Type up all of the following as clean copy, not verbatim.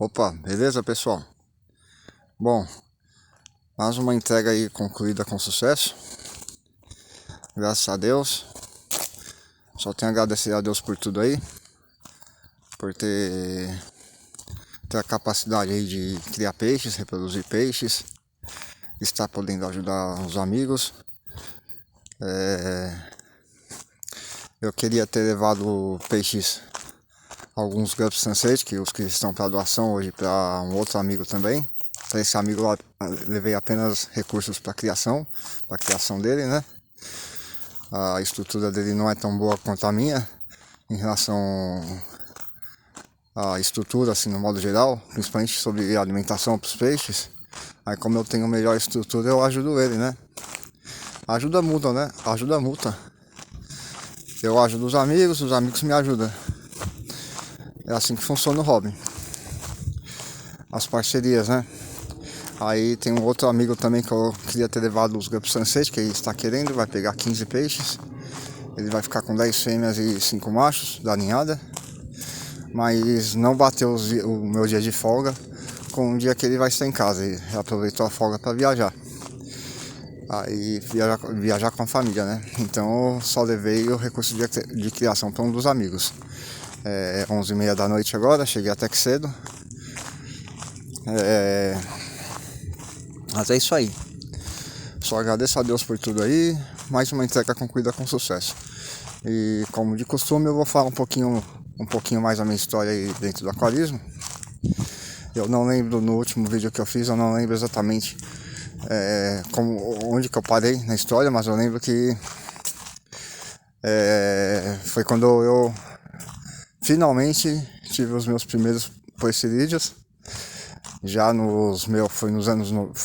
Opa, beleza pessoal? Bom, mais uma entrega aí concluída com sucesso. Graças a Deus. Só tenho a agradecer a Deus por tudo aí. Por ter a capacidade aí de criar peixes, reproduzir peixes. Estar podendo ajudar os amigos. Eu queria ter levado peixes, alguns Gulp Sunset, que os que estão para doação hoje, para um outro amigo também. Para esse amigo lá, levei apenas recursos para criação dele, né? A estrutura dele não é tão boa quanto a minha, em relação à estrutura, assim, no modo geral, principalmente sobre alimentação para os peixes. Aí, como eu tenho melhor estrutura, eu ajudo ele, né? Ajuda mútua, né? Ajuda mútua. Eu ajudo os amigos me ajudam. É assim que funciona o hobby. As parcerias, né? Aí tem um outro amigo também que eu queria ter levado os Gulp Sunset, que ele está querendo, vai pegar 15 peixes. Ele vai ficar com 10 fêmeas e 5 machos da ninhada. Mas não bateu o meu dia de folga com o dia que ele vai estar em casa. Ele aproveitou a folga para viajar. Aí viajar com a família, né? Então eu só levei o recurso de criação para um dos amigos. 11h30 da noite agora, cheguei até que cedo. Mas é isso aí. Só agradeço a Deus por tudo aí. Mais uma entrega concluída com sucesso. E como de costume, eu vou falar um pouquinho mais da minha história aí dentro do aquarismo. Eu não lembro, no último vídeo que eu fiz, eu não lembro exatamente onde que eu parei na história, mas eu lembro que foi quando eu finalmente tive os meus primeiros poecilídeos. Já foi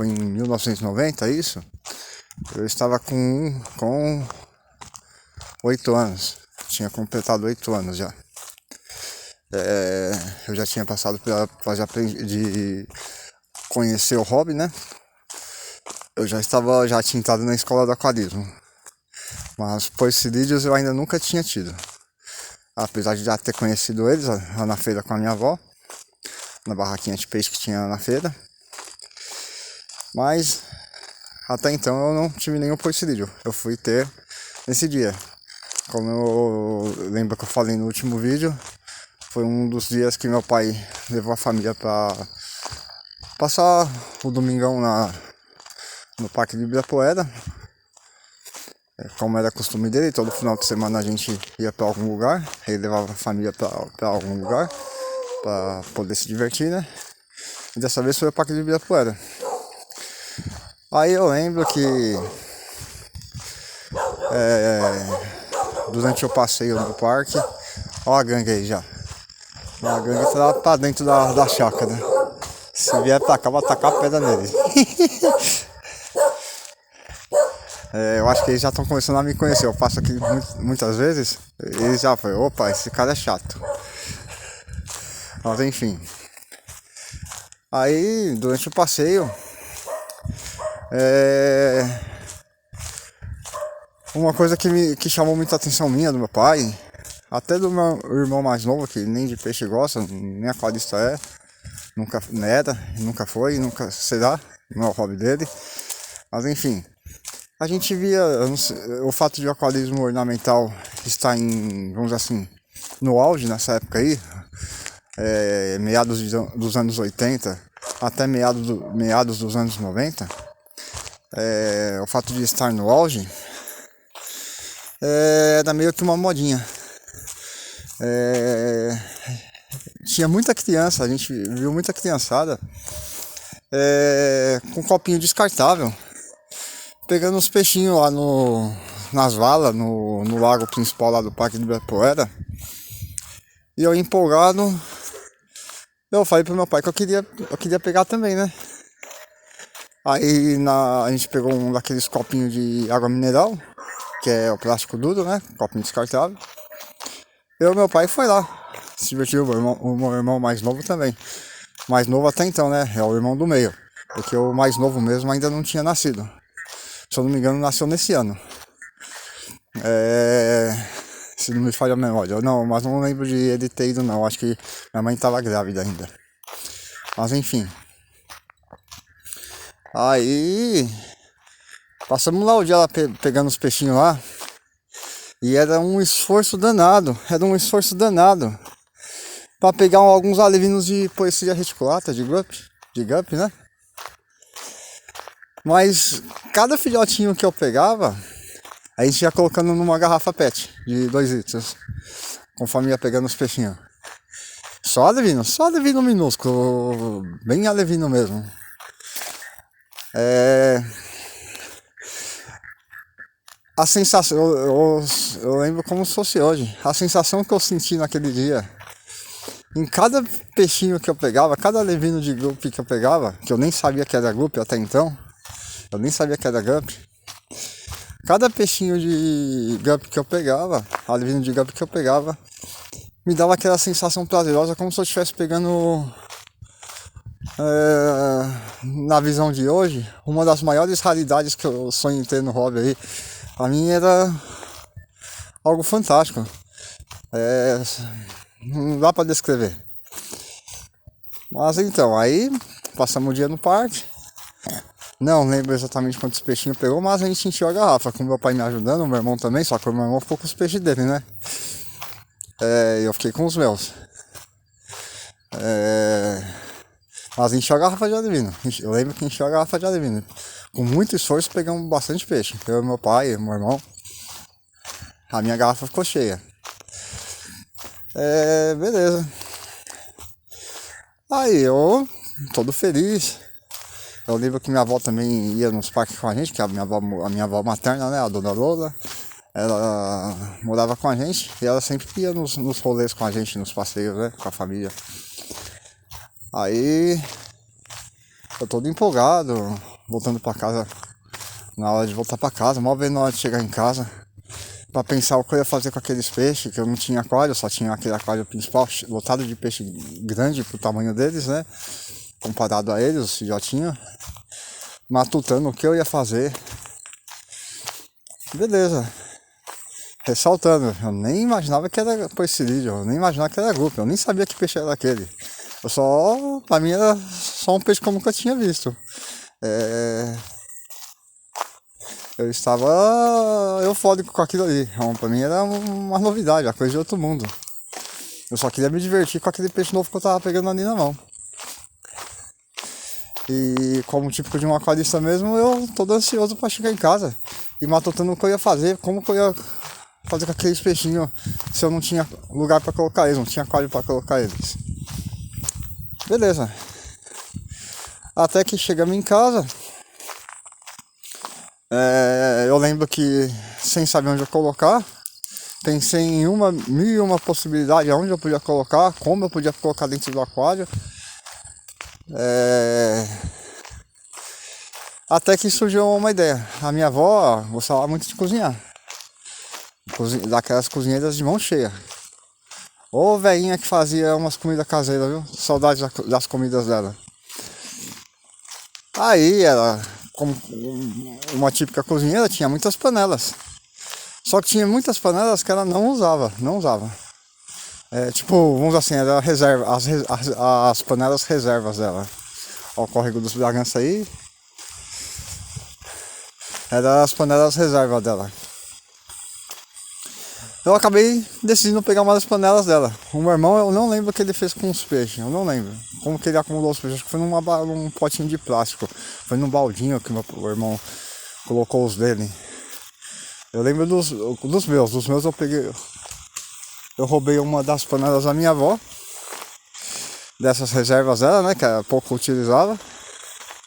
em 1990 isso. Eu estava com 8 anos, tinha completado 8 anos já. Eu já tinha passado pela fase de conhecer o hobby, né? Eu já tinha entrado na escola do aquarismo, mas poecilídeos eu ainda nunca tinha tido. Apesar de já ter conhecido eles lá na feira com a minha avó, na barraquinha de peixe que tinha na feira. Mas até então eu não tive nenhum poecilídeo. Eu fui ter nesse dia. Como eu lembro que eu falei no último vídeo, foi um dos dias que meu pai levou a família para passar o domingão no Parque de Ibirapuera. Como era costume dele, todo final de semana a gente ia para algum lugar. Ele levava a família para algum lugar para poder se divertir, né? E dessa vez foi o Parque de Ibirapuera. Aí eu lembro que durante o passeio no parque, ó a gangue aí já. A gangue tá lá pra dentro da chácara. Se vier pra cá, vou tacar a pedra nele. Eu acho que eles já estão começando a me conhecer. Eu passo aqui muitas vezes. Eles já falam, opa, esse cara é chato. Mas enfim. Aí, durante o passeio, uma coisa que chamou muita atenção minha, do meu pai, até do meu irmão mais novo, que nem de peixe gosta, nem aquarista nunca era, nunca foi, nunca será, não é o hobby dele. Mas enfim, a gente via o fato de o aquarismo ornamental estar vamos dizer assim, no auge nessa época aí, meados dos anos 80 até meados dos anos 90, o fato de estar no auge era meio que uma modinha. Tinha muita criança, a gente viu muita criançada com copinho descartável, pegando uns peixinhos lá nas valas, no lago principal lá do Parque de Ibirapuera. E eu empolgado, eu falei pro meu pai que eu queria pegar também, né? Aí a gente pegou um daqueles copinhos de água mineral, que é o plástico duro, né? Copinho descartável. Eu e meu pai foi lá, se divertiu, o meu irmão mais novo também. Mais novo até então, né? É o irmão do meio, porque o mais novo mesmo ainda não tinha nascido. Se eu não me engano, nasceu nesse ano. Se não me falha a memória. Não, mas não lembro de ele ter ido não. Acho que minha mãe estava grávida ainda. Mas enfim. Aí passamos lá o dia lá pegando os peixinhos lá. E era um esforço danado. Pra pegar alguns alevinos de poesia reticulata, de gup, né? Mas cada filhotinho que eu pegava, a gente ia colocando numa garrafa PET de 2 litros, conforme ia pegando os peixinhos. Só alevino minúsculo, bem alevino mesmo. A sensação, eu lembro como se fosse hoje, a sensação que eu senti naquele dia, em cada peixinho que eu pegava, cada alevino de gup que eu pegava, que eu nem sabia que era gup até então, eu nem sabia que era gup, cada peixinho de gup que eu pegava, alevino de gup que eu pegava, me dava aquela sensação prazerosa, como se eu estivesse pegando, na visão de hoje, uma das maiores raridades que eu sonho em ter no hobby aí. Pra mim era algo fantástico. Não dá pra descrever. Mas então, aí passamos o dia no parque. Não lembro exatamente quantos peixinhos pegou, mas a gente encheu a garrafa, com meu pai me ajudando, o meu irmão também, só que o meu irmão ficou com os peixes dele, né? Eu fiquei com os meus. Mas encheu a garrafa de alevino. Eu lembro que encheu a garrafa de alevino. Com muito esforço pegamos bastante peixe. Eu, meu pai, meu irmão. A minha garrafa ficou cheia. Beleza. Aí eu, todo feliz. Eu lembro que minha avó também ia nos parques com a gente, que a minha avó materna, né, a dona Lola, ela morava com a gente e ela sempre ia nos rolês com a gente, nos passeios, né, com a família. Aí eu todo empolgado, voltando pra casa, na hora de voltar pra casa, mal vendo na hora de chegar em casa, pra pensar o que eu ia fazer com aqueles peixes, que eu não tinha aquário, só tinha aquele aquário principal, lotado de peixe grande pro tamanho deles, né, comparado a eles, os filhotinhos, matutando o que eu ia fazer. Beleza. Ressaltando, eu nem imaginava que era poecilídeo, eu nem imaginava que era gupe, eu nem sabia que peixe era aquele. Pra mim era só um peixe que eu nunca tinha visto. Eu estava eufórico com aquilo ali. Pra mim era uma novidade, uma coisa de outro mundo. Eu só queria me divertir com aquele peixe novo que eu tava pegando ali na mão. E como típico de um aquarista mesmo, eu todo ansioso para chegar em casa e matutando o que eu ia fazer, como que eu ia fazer com aqueles peixinhos se eu não tinha lugar para colocar eles, não tinha aquário para colocar eles. Beleza. Até que chegamos em casa, eu lembro que sem saber onde eu colocar, pensei em mil e uma possibilidade aonde eu podia colocar, como eu podia colocar dentro do aquário. Até que surgiu uma ideia. A minha avó gostava muito de cozinhar. Daquelas cozinheiras de mão cheia. Ô velhinha que fazia umas comidas caseiras, viu? Saudades das comidas dela. Aí ela, como uma típica cozinheira, tinha muitas panelas. Só que tinha muitas panelas que ela não usava. Tipo, vamos dizer assim, era reserva, as panelas reservas dela. Ó, o córrego dos Bragança aí. Eram as panelas reserva dela. Eu acabei decidindo pegar uma das panelas dela. O meu irmão, eu não lembro o que ele fez com os peixes. Eu não lembro como que ele acumulou os peixes. Acho que foi num potinho de plástico. Foi num baldinho que meu irmão colocou os dele. Eu lembro dos meus. Dos meus eu peguei. Eu roubei uma das panelas da minha avó. Dessas reservas dela, né? Que ela pouco utilizava.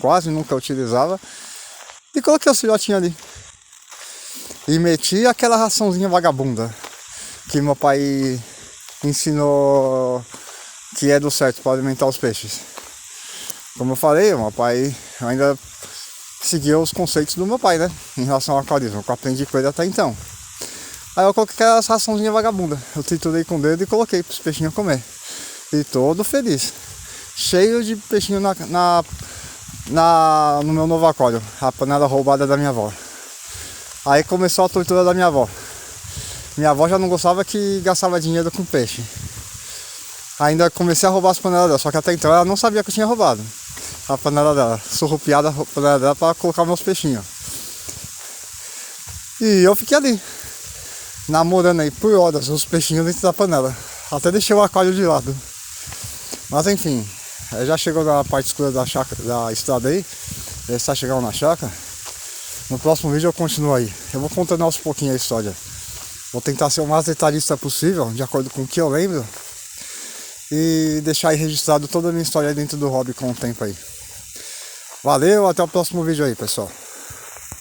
Quase nunca utilizava. E coloquei os filhotinhos ali. E meti aquela raçãozinha vagabunda que meu pai ensinou que é do certo para alimentar os peixes. Como eu falei, meu pai ainda seguiu os conceitos do meu pai, né? Em relação ao aquarismo, que eu aprendi com ele até então. Aí eu coloquei aquelas raçãozinhas vagabunda. Eu triturei com o dedo e coloquei para os peixinhos comer. E todo feliz. Cheio de peixinho no meu novo aquário. A panela roubada da minha avó. Aí começou a tortura da minha avó. Minha avó já não gostava que gastava dinheiro com peixe. Ainda comecei a roubar as panelas dela, só que até então ela não sabia que eu tinha roubado a panela dela, surrupiada a panela dela para colocar meus peixinhos. E eu fiquei ali, namorando aí por horas os peixinhos dentro da panela. Até deixei o aquário de lado. Mas enfim, já chegou na parte escura da estrada aí. Já está chegando na chácara. No próximo vídeo eu continuo aí. Eu vou contando aos pouquinhos a história. Vou tentar ser o mais detalhista possível, de acordo com o que eu lembro. E deixar aí registrado toda a minha história dentro do hobby com o tempo aí. Valeu, até o próximo vídeo aí, pessoal.